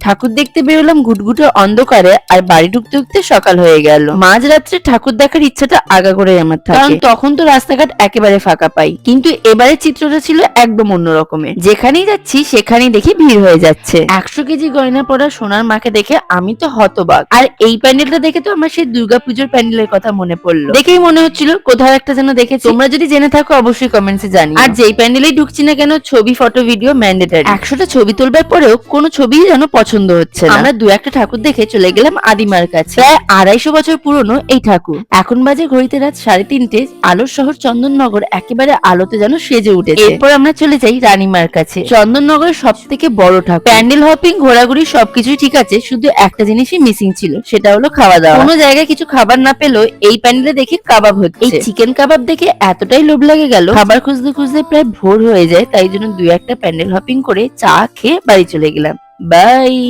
ঠাকুর দেখতে বেরোলাম ঘুটঘুটে অন্ধকারে, আর বাড়ি ঢুকতে ঢুকতে সকাল হয়ে গেল। মাঝরাত্রে ঠাকুর দেখার ইচ্ছাটা আগাগোড়াই আমার থাকে, কারণ তখন তো রাস্তাঘাট একেবারে ফাঁকা পাই। কিন্তু এবারে চিত্রটা ছিল একদম অন্য রকমের। যেখানেই যাচ্ছি সেখানেই দেখি ভিড় হয়ে যাচ্ছে। 100 কেজি গয়না পরা সোনার মাকে দেখে আমি তো হতবাক। আর এই প্যান্ডেলটা দেখে তো আমার সেই দুর্গাপুজোর প্যান্ডেলের কথা মনে পড়লো। দেখেই মনে হচ্ছিল কোথাও একটা যেন দেখেছি। তোমরা যদি জেনে থাকো অবশ্যই কমেন্টসে জানিও। আর যেই প্যান্ডেলেই ঢুকছি না কেন, ছবি ফটো ভিডিও ম্যান্ডেটরি। 100টা ছবি তুলবার পরেও কোনো ছবিই যেন পছন্দ হচ্ছে না। আমরা দু একটা ঠাকুর দেখে চলে গেলাম আদিমার কাছে। প্রায় 250 বছর পুরনো এই ঠাকুর। এখন বাজে ঘড়িতে রাত 3:30। আলোর শহর চন্দননগর একেবারে আলোতে যেন সেজে উঠেছে। এরপর আমরা চলে যাই রানীমার কাছে, চন্দননগরের সব থেকে বড় ঠাকুর। প্যান্ডেল হপিং, ঘোরাঘুরি সবকিছুই ঠিক আছে, শুধু একটা জিনিসই মিসিং ছিল, সেটা হলো খাওয়া দাওয়া। কোনো জায়গায় কিছু খাবার না পেলেও এই প্যান্ডেলে দেখি কাবাব হচ্ছে। এই চিকেন কাবাব দেখে এতটাই লোভ লাগে গেল, খাবার খুঁজতে খুঁজতে প্রায় ভোর হয়ে যায়। তাই জন্য দু একটা প্যান্ডেল হপিং করে চা খেয়ে বাড়ি চলে গেলাম। বাই।